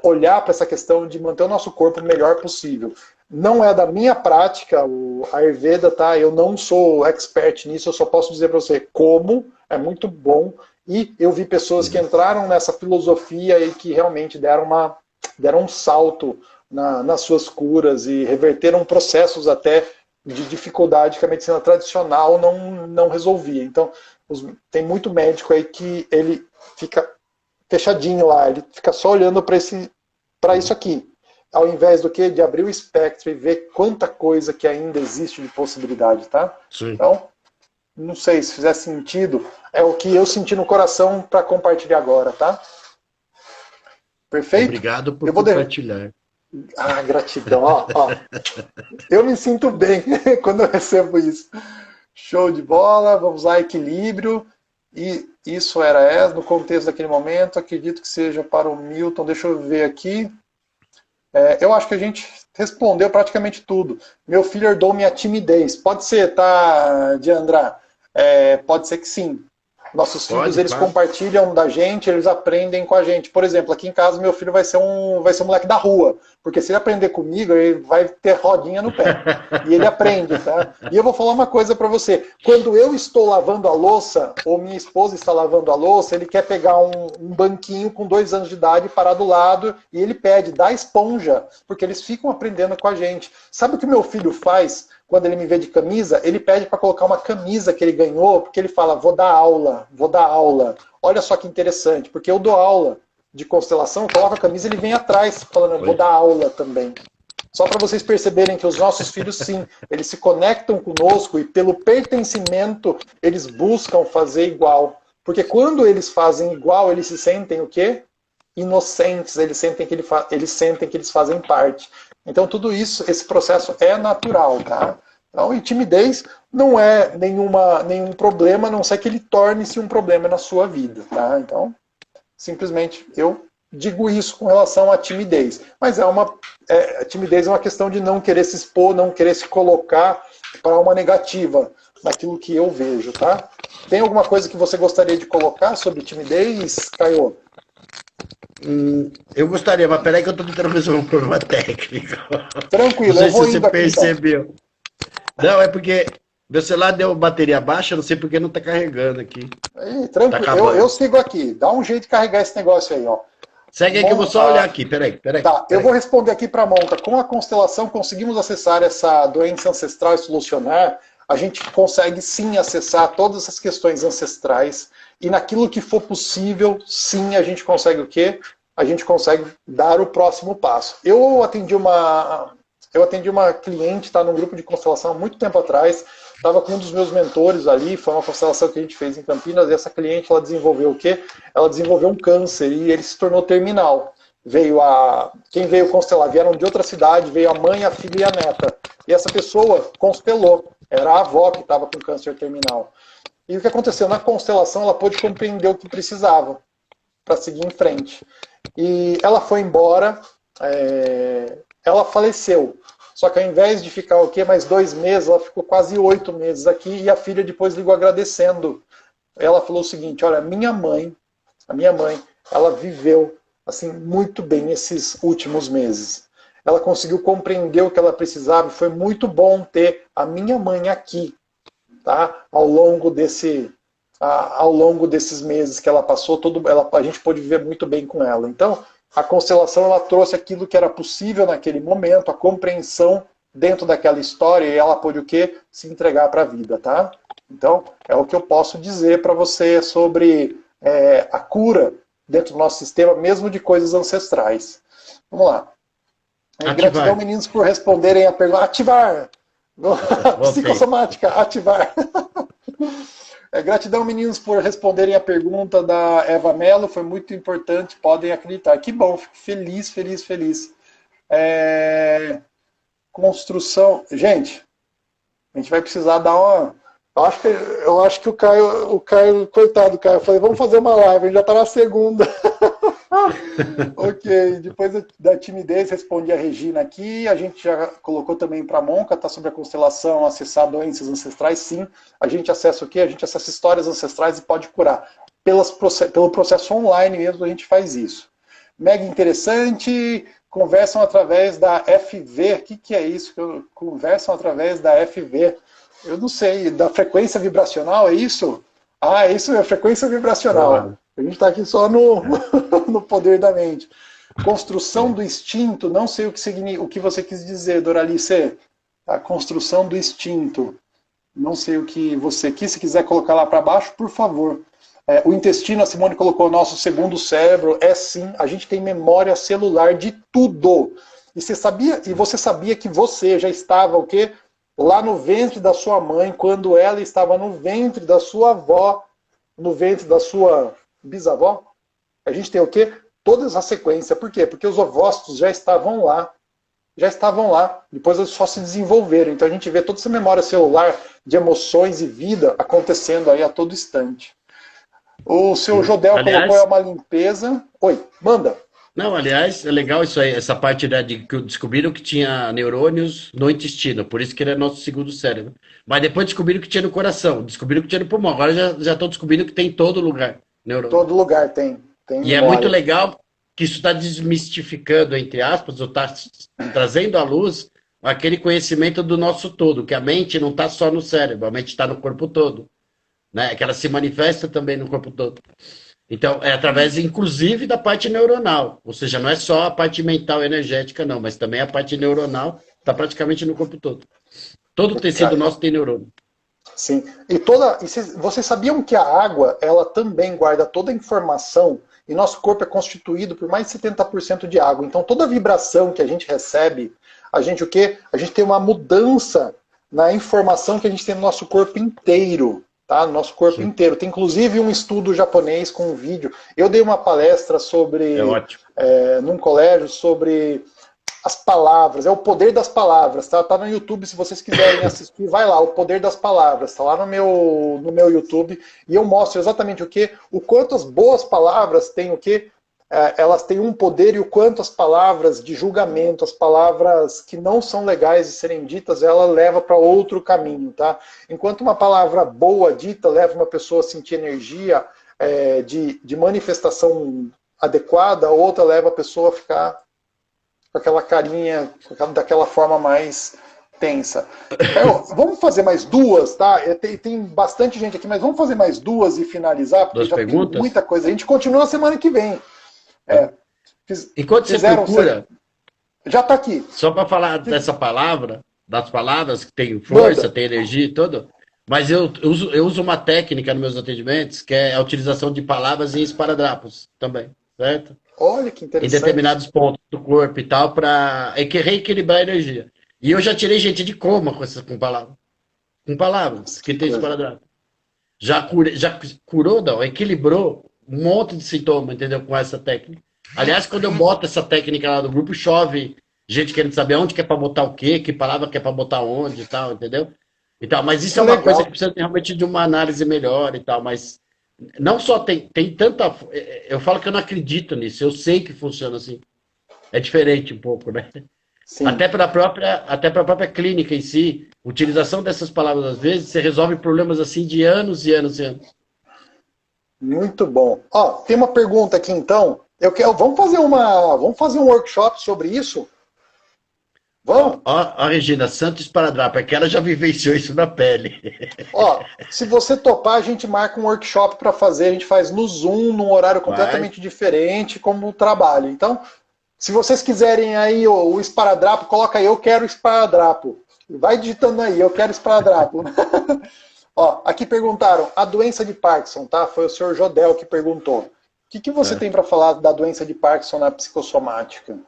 olhar para essa questão de manter o nosso corpo o melhor possível. Não é da minha prática, o Ayurveda, tá? Eu não sou expert nisso, eu só posso dizer para você como, é muito bom. E eu vi pessoas que entraram nessa filosofia e que realmente deram um salto nas suas curas e reverteram processos até de dificuldade que a medicina tradicional não resolvia. Então, tem muito médico aí que ele fica fechadinho lá, ele fica só olhando para isso aqui, ao invés do que de abrir o espectro e ver quanta coisa que ainda existe de possibilidade, tá? Sim. Então, não sei se fizer sentido, é o que eu senti no coração para compartilhar agora, tá? Perfeito? Obrigado por compartilhar. Ah, gratidão. Ó. Eu me sinto bem quando eu recebo isso. Show de bola, vamos lá, equilíbrio. E isso era no contexto daquele momento, acredito que seja para o Milton. Deixa eu ver aqui. Eu acho que a gente respondeu praticamente tudo. Meu filho herdou minha timidez. Pode ser, tá, Diandra? Pode ser que sim. Nossos filhos, eles compartilham da gente, eles aprendem com a gente. Por exemplo, aqui em casa, meu filho vai ser um moleque da rua. Porque se ele aprender comigo, ele vai ter rodinha no pé. E ele aprende, tá? E eu vou falar uma coisa para você. Quando eu estou lavando a louça, ou minha esposa está lavando a louça, ele quer pegar um banquinho com 2 anos de idade e parar do lado, e ele pede, dá esponja, porque eles ficam aprendendo com a gente. Sabe o que meu filho faz? Quando ele me vê de camisa, ele pede para colocar uma camisa que ele ganhou, porque ele fala, vou dar aula, vou dar aula. Olha só que interessante, porque eu dou aula de constelação, eu coloco a camisa e ele vem atrás, falando, vou dar aula também. Só para vocês perceberem que os nossos filhos, sim, eles se conectam conosco e pelo pertencimento, eles buscam fazer igual. Porque quando eles fazem igual, eles se sentem o quê? Inocentes, eles sentem que eles fazem parte. Então, tudo isso, esse processo é natural, tá? Então, e timidez não é nenhum problema, a não ser que ele torne-se um problema na sua vida, tá? Então, simplesmente, eu digo isso com relação à timidez. Mas a timidez é uma questão de não querer se expor, não querer se colocar para uma negativa, naquilo que eu vejo, tá? Tem alguma coisa que você gostaria de colocar sobre timidez, Caio? Eu gostaria, mas peraí que eu estou tentando resolver um problema técnico. Tranquilo, não sei eu vou se indo você aqui, percebeu. Então. Não, é porque meu celular deu bateria baixa, não sei porque não está carregando aqui. Tranquilo, tá eu sigo aqui. Dá um jeito de carregar esse negócio aí, ó. Segue aí que eu vou só olhar aqui, peraí. Tá, eu vou responder aqui para a Monta. Com a constelação, conseguimos acessar essa doença ancestral e solucionar. A gente consegue sim acessar todas essas questões ancestrais. E naquilo que for possível, sim, a gente consegue o quê? A gente consegue dar o próximo passo. Eu atendi uma cliente, tá, num grupo de constelação há muito tempo atrás. Estava com um dos meus mentores ali, foi uma constelação que a gente fez em Campinas, e essa cliente, ela desenvolveu o quê? Ela desenvolveu um câncer e ele se tornou terminal. Quem veio constelar, vieram de outra cidade, veio a mãe, a filha e a neta. E essa pessoa constelou, era a avó que estava com câncer terminal. E o que aconteceu? Na constelação, ela pôde compreender o que precisava para seguir em frente. E ela foi embora, ela faleceu. Só que ao invés de ficar o quê? Mais 2 meses, ela ficou quase 8 meses aqui, e a filha depois ligou agradecendo. Ela falou o seguinte, olha, a minha mãe, ela viveu assim muito bem nesses últimos meses. Ela conseguiu compreender o que ela precisava, e foi muito bom ter a minha mãe aqui, tá? Ao longo desses meses que ela passou, a gente pôde viver muito bem com ela. Então, a constelação, ela trouxe aquilo que era possível naquele momento, a compreensão dentro daquela história, e ela pôde o quê? Se entregar para a vida, tá? Então, é o que eu posso dizer para você sobre a cura dentro do nosso sistema, mesmo de coisas ancestrais. Vamos lá. Gratidão, meninos, por responderem a pergunta. Ativar! Psicossomática, ativar. Gratidão, meninos, por responderem a pergunta da Eva Mello. Foi muito importante, podem acreditar. Que bom, fico feliz, feliz, feliz. Construção. Gente, a gente vai precisar dar uma... Eu acho que o Caio, coitado do Caio, eu falei, vamos fazer uma live, a gente já está na segunda. Ok, depois da timidez, respondi a Regina aqui, a gente já colocou também para a Monca, tá sobre a constelação, acessar doenças ancestrais, sim. A gente acessa o quê? A gente acessa histórias ancestrais e pode curar. Pelo processo online mesmo a gente faz isso. mega interessante, conversam através da FV. O que é isso? Conversam através da FV. Eu não sei, da frequência vibracional, é isso? Ah, isso é frequência vibracional. A gente está aqui só no, no poder da mente. Construção do instinto, não sei o que você quis dizer, Doralice. A construção do instinto. Não sei o que você quis. Se quiser colocar lá para baixo, por favor. O intestino, a Simone colocou, nosso segundo cérebro. É sim, a gente tem memória celular de tudo. E você sabia que você já estava o quê? Lá no ventre da sua mãe, quando ela estava no ventre da sua avó, no ventre da sua bisavó? A gente tem o quê? Toda essa sequência. Por quê? Porque os ovócitos já estavam lá. Depois eles só se desenvolveram. Então a gente vê toda essa memória celular de emoções e vida acontecendo aí a todo instante. O seu Jodel colocou uma limpeza. Oi, manda. Não, aliás, é legal isso aí, essa parte de que descobriram que tinha neurônios no intestino, por isso que ele é nosso segundo cérebro. Mas depois descobriram que tinha no coração, descobriram que tinha no pulmão, agora já estão descobrindo que tem em todo lugar neurônio. Todo lugar tem e é muito legal que isso está desmistificando, entre aspas, ou está trazendo à luz aquele conhecimento do nosso todo, que a mente não está só no cérebro, a mente está no corpo todo, né? Que ela se manifesta também no corpo todo. Então, é através, inclusive, da parte neuronal. Ou seja, não é só a parte mental energética, não, mas também a parte neuronal está praticamente no corpo todo. Todo o tecido nosso tem neurônio. Sim. E vocês sabiam que a água, ela também guarda toda a informação, e nosso corpo é constituído por mais de 70% de água. Então, toda a vibração que a gente recebe, a gente tem uma mudança na informação que a gente tem no nosso corpo inteiro. Tá? No nosso corpo inteiro. Tem inclusive um estudo japonês com um vídeo. Eu dei uma palestra num colégio sobre as palavras, é o poder das palavras. Tá no YouTube, se vocês quiserem assistir, vai lá, o poder das palavras. Está lá no meu YouTube. E eu mostro exatamente o quanto as boas palavras têm elas têm um poder, e o quanto as palavras de julgamento, as palavras que não são legais de serem ditas, ela leva para outro caminho, tá? Enquanto uma palavra boa dita leva uma pessoa a sentir energia de manifestação adequada, a outra leva a pessoa a ficar com aquela carinha, daquela forma mais tensa. Vamos fazer mais duas, tá? Tem bastante gente aqui, mas vamos fazer mais duas e finalizar, porque tem muita coisa. A gente continua na semana que vem. Enquanto você procura, já está aqui. Só para falar dessa palavra, das palavras que tem força, tem energia e tudo, mas eu uso uma técnica nos meus atendimentos, que é a utilização de palavras em esparadrapos também, certo? Olha que interessante. Em determinados pontos do corpo e tal, para reequilibrar a energia. E eu já tirei gente de coma com palavras. Com palavras que tem esparadrapo. Já curou, não, equilibrou um monte de sintoma, entendeu? Com essa técnica. Aliás, quando eu boto essa técnica lá do grupo, chove gente querendo saber onde que é para botar o quê, que palavra que é para botar onde e tal, entendeu? E tal. Mas isso é uma coisa que precisa realmente de uma análise melhor e tal, mas não só tem tanta... Eu falo que eu não acredito nisso, eu sei que funciona assim. É diferente um pouco, né? Sim. Até para a própria clínica em si, utilização dessas palavras, às vezes, você resolve problemas assim de anos e anos e anos. Muito bom. Tem uma pergunta aqui então. Vamos fazer um workshop sobre isso? Vamos? A Regina, Santos Esparadrapo, é que ela já vivenciou isso na pele. Se você topar, a gente marca um workshop para fazer, a gente faz no Zoom, num horário completamente diferente, como trabalho. Então, se vocês quiserem aí o esparadrapo, coloca aí, eu quero esparadrapo. Vai digitando aí, eu quero esparadrapo. Aqui perguntaram, a doença de Parkinson, tá? Foi o senhor Jodel que perguntou. O que você tem para falar da doença de Parkinson na psicossomática?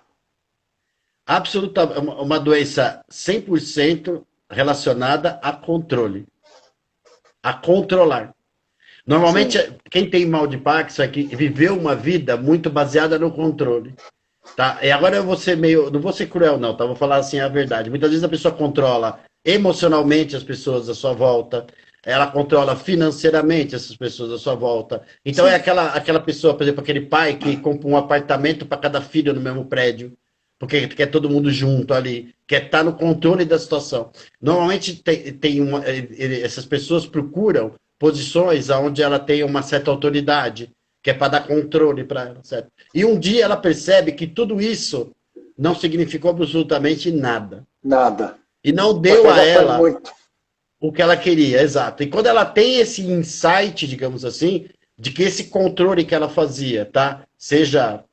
Absolutamente, uma doença 100% relacionada a controle. A controlar. Normalmente, quem tem mal de Parkinson é que viveu uma vida muito baseada no controle. Tá? E agora eu vou ser não vou ser cruel não, tá? Vou falar assim a verdade. Muitas vezes a pessoa controla emocionalmente as pessoas à sua volta, ela controla financeiramente essas pessoas à sua volta. Então é aquela pessoa, por exemplo, aquele pai que compra um apartamento para cada filho no mesmo prédio, porque quer todo mundo junto ali, quer estar no controle da situação. Normalmente essas pessoas procuram posições onde ela tem uma certa autoridade. que é para dar controle para ela, certo? E um dia ela percebe que tudo isso não significou absolutamente nada. Nada. E não Só que deu ela a já foi ela muito. o que ela queria, exato. E quando ela tem esse insight, digamos assim, de que esse controle que ela fazia, tá? Seja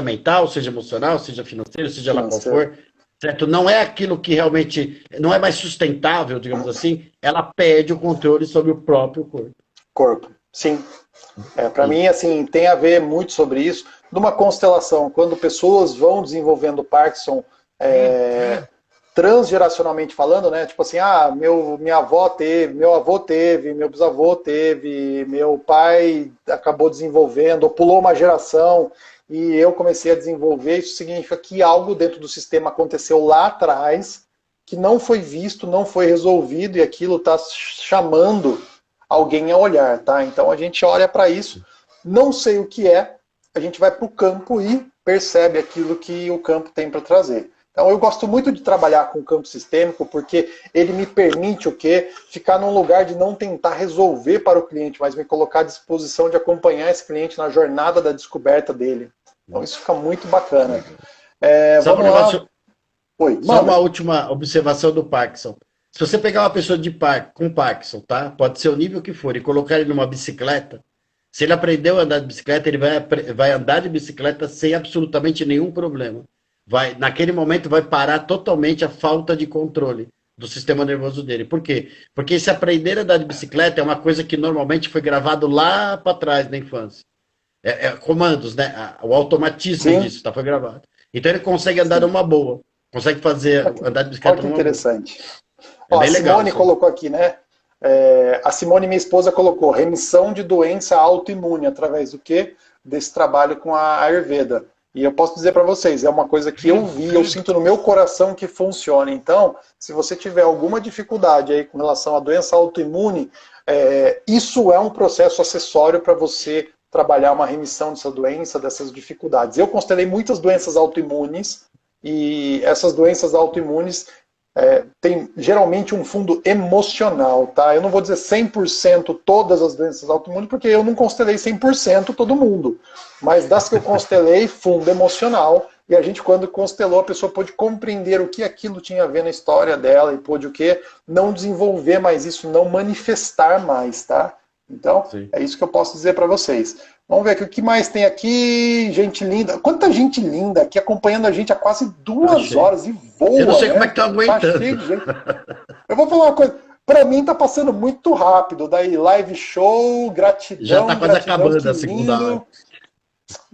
mental, seja emocional, seja financeiro, seja lá qual Financeiro. for, certo? Não é aquilo que realmente não é mais sustentável, digamos assim, ela perde o controle sobre o próprio corpo. Corpo. Sim. Para Isso. mim, assim, tem a ver muito sobre isso. Numa constelação, quando pessoas vão desenvolvendo Parkinson, transgeracionalmente falando, né? Tipo assim, minha avó teve, meu avô teve, meu bisavô teve, meu pai acabou desenvolvendo, ou pulou uma geração e eu comecei a desenvolver. Isso significa que algo dentro do sistema aconteceu lá atrás que não foi visto, não foi resolvido e aquilo está chamando alguém a olhar, tá? Então a gente olha para isso, não sei o que é, a gente vai para o campo e percebe aquilo que o campo tem para trazer. Então eu gosto muito de trabalhar com o campo sistêmico porque ele me permite o quê? Ficar num lugar de não tentar resolver para o cliente, mas me colocar à disposição de acompanhar esse cliente na jornada da descoberta dele. Então isso fica muito bacana. Sabe um Vamos lá. negócio? Oi, Só uma manda. última observação do Parkinson. Se você pegar uma pessoa com Parkinson, tá? Pode ser o nível que for, e colocar ele numa bicicleta, se ele aprendeu a andar de bicicleta, ele vai andar de bicicleta sem absolutamente nenhum problema. Naquele momento vai parar totalmente a falta de controle do sistema nervoso dele. Por quê? Porque se aprender a andar de bicicleta é uma coisa que normalmente foi gravado lá para trás na infância. Comandos, né? O automatismo Sim, disso, tá? Foi gravado. Então ele consegue andar sim. numa boa. Consegue andar de Olha bicicleta que numa boa. interessante. É Ó, a bem legal Simone isso aí. colocou aqui, né? A Simone, minha esposa, colocou remissão de doença autoimune através do quê? Desse trabalho com a Ayurveda. E eu posso dizer para vocês, é uma coisa que eu vi, eu sinto no meu coração que funciona. Então, se você tiver alguma dificuldade aí com relação à doença autoimune, isso é um processo acessório para você trabalhar uma remissão dessa doença, dessas dificuldades. Eu constelei muitas doenças autoimunes e essas doenças autoimunes tem geralmente um fundo emocional, tá? Eu não vou dizer 100% todas as doenças autoimunes, porque eu não constelei 100% todo mundo. Mas das que eu constelei, fundo emocional. E a gente, quando constelou, a pessoa pôde compreender o que aquilo tinha a ver na história dela e pôde o quê? Não desenvolver mais isso, não manifestar mais, tá? Então, Sim. é isso que eu posso dizer para vocês. Vamos ver aqui, o que mais tem aqui. Gente linda. Quanta gente linda aqui acompanhando a gente há quase Tá 2 horas e Eu não voa, sei como é que né? tá Tá aguentando. cheio de gente. Eu vou falar uma coisa. Para mim tá passando muito rápido. Daí, live show, Já tá gratidão, quase gratidão, acabando que a segunda hora. lindo.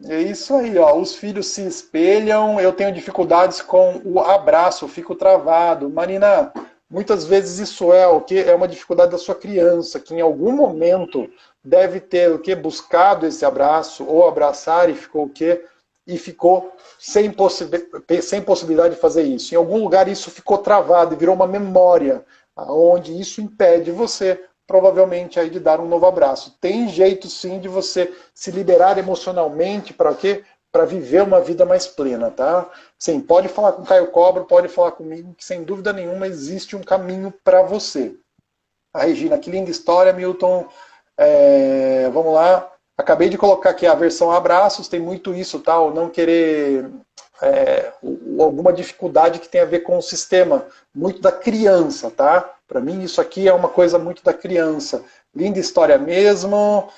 É isso aí, ó. Os filhos se espelham. Eu tenho dificuldades com o abraço, fico travado. Marina, muitas vezes isso é o que é uma dificuldade da sua criança, que em algum momento deve ter o que buscado esse abraço ou abraçar e ficou o quê? E ficou sem possibilidade de fazer isso. Em algum lugar isso ficou travado e virou uma memória, onde isso impede você provavelmente aí de dar um novo abraço. Tem jeito sim de você se liberar emocionalmente para quê? Para viver uma vida mais plena, tá? Sim, pode falar com o Caio Cobra, pode falar comigo, que sem dúvida nenhuma existe um caminho para você. A Regina, que linda história, Milton. Vamos lá. Acabei de colocar aqui a versão abraços, tem muito isso, tá? O não querer alguma dificuldade que tem a ver com o sistema, muito da criança, tá? Para mim isso aqui é uma coisa muito da criança. Linda história mesmo.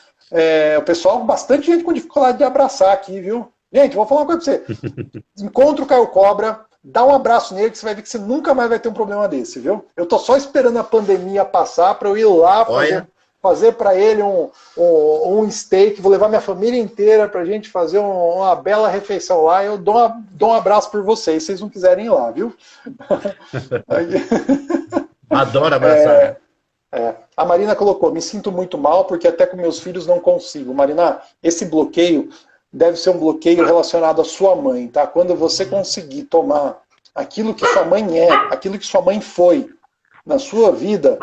O pessoal, bastante gente com dificuldade de abraçar aqui, viu? Gente, vou falar uma coisa pra você. Encontra o Caio Cobra, dá um abraço nele que você vai ver que você nunca mais vai ter um problema desse, viu? Eu tô só esperando a pandemia passar para eu ir lá Olha, fazer para ele um steak, vou levar minha família inteira para a gente fazer uma bela refeição lá. Eu dou um abraço por vocês, se vocês não quiserem ir lá, viu? adoro abraçar. A Marina colocou, me sinto muito mal porque até com meus filhos não consigo. Marina, esse bloqueio deve ser um bloqueio relacionado à sua mãe, tá? Quando você conseguir tomar aquilo que sua mãe é, aquilo que sua mãe foi na sua vida,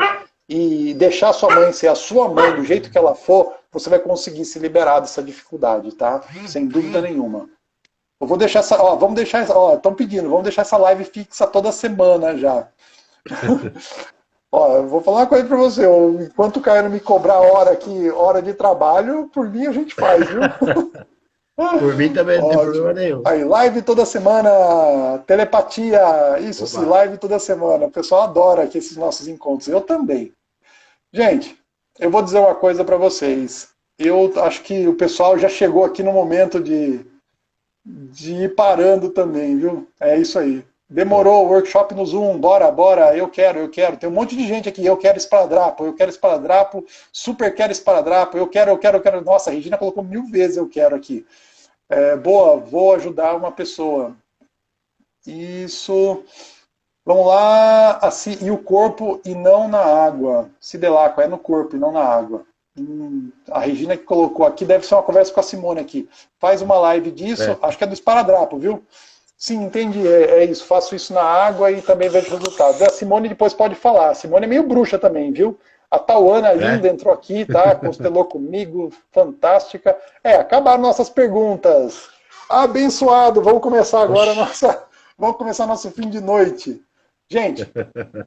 e deixar sua mãe ser a sua mãe do jeito que ela for, você vai conseguir se liberar dessa dificuldade, tá? Sem dúvida nenhuma. Eu vou deixar essa, vamos deixar, estão pedindo, vamos deixar essa live fixa toda semana já. Ó, eu vou falar uma coisa pra você. Enquanto o Caio não me cobrar hora aqui, hora de trabalho, por mim a gente faz, viu? Por mim também não tem problema Ótimo. nenhum. Aí, live toda semana, telepatia, isso sim, Oba. live toda semana. O pessoal adora aqui esses nossos encontros. Eu também. Gente, eu vou dizer uma coisa para vocês. Eu acho que o pessoal já chegou aqui no momento de ir parando também, viu? É isso aí. Demorou o workshop no Zoom, bora, bora, eu quero, eu quero. Tem um monte de gente aqui, eu quero esparadrapo, eu quero esparadrapo, super quero esparadrapo, eu quero, eu quero, eu quero. Nossa, a Regina colocou 1000 vezes eu quero aqui. Boa, vou ajudar uma pessoa. Isso. Vamos lá. Assim, e o corpo e não na água. Sidelacqua, é no corpo e não na água. A Regina que colocou aqui, deve ser uma conversa com a Simone aqui. Faz uma live disso, acho que é do esparadrapo, viu? Sim, entendi, é isso. Faço isso na água e também vejo resultados. A Simone depois pode falar. A Simone é meio bruxa também, viu? A Tauana linda entrou aqui, tá? Constelou comigo, fantástica. Acabaram nossas perguntas. Abençoado, vamos começar agora vamos começar nosso fim de noite. Gente,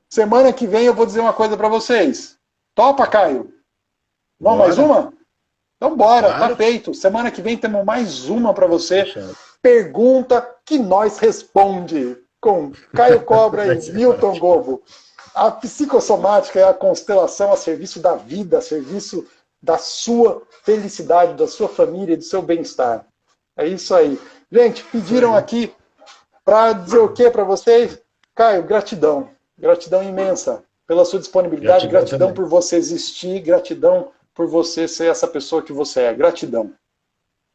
semana que vem eu vou dizer uma coisa para vocês. Topa, Caio? Não, mais uma? Então bora, claro. Tá feito. Semana que vem temos mais uma para você. Pergunta que nós responde com Caio Cobra e Milton Gobo. A psicossomática é a constelação a serviço da vida, a serviço da sua felicidade, da sua família, do seu bem-estar. É isso aí. Gente, pediram aqui para dizer o que para vocês? Caio, gratidão. Gratidão imensa pela sua disponibilidade, gratidão por você existir, gratidão por você ser essa pessoa que você é. Gratidão.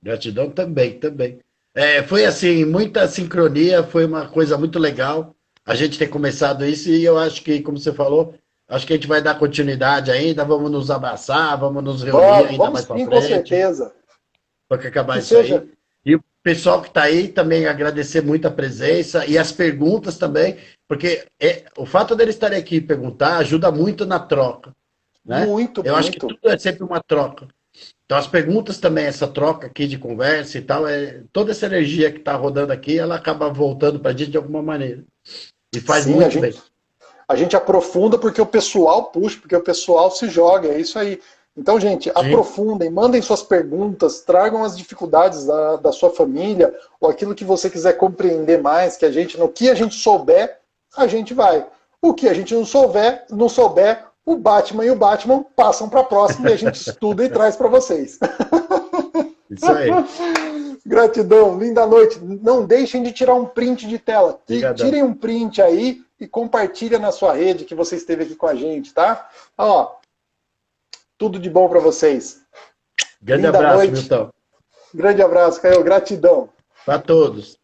Gratidão também. Foi assim, muita sincronia, foi uma coisa muito legal a gente ter começado isso e eu acho que, como você falou, acho que a gente vai dar continuidade ainda, vamos nos abraçar, vamos nos reunir ainda mais para frente. Com certeza. Para acabar isso aí. E o pessoal que está aí também agradecer muito a presença e as perguntas também, porque o fato deles estarem aqui perguntar ajuda muito na troca. Né? Eu acho que tudo é sempre uma troca. Então as perguntas também, essa troca aqui de conversa e tal, toda essa energia que está rodando aqui, ela acaba voltando para a gente de alguma maneira. E faz muito bem. A gente aprofunda porque o pessoal puxa, porque o pessoal se joga, é isso aí. Então, gente, aprofundem, mandem suas perguntas, tragam as dificuldades da sua família, ou aquilo que você quiser compreender mais, que no que a gente souber, a gente vai. O que a gente não souber, o Batman e o Batman passam para a próxima e a gente estuda e traz para vocês. Isso aí. Gratidão, linda noite. Não deixem de tirar um print de tela. Tirem um print aí e compartilha na sua rede que você esteve aqui com a gente, tá? Ó, tudo de bom para vocês. Grande abraço, Milton. Grande abraço, Caio. Gratidão. Para todos.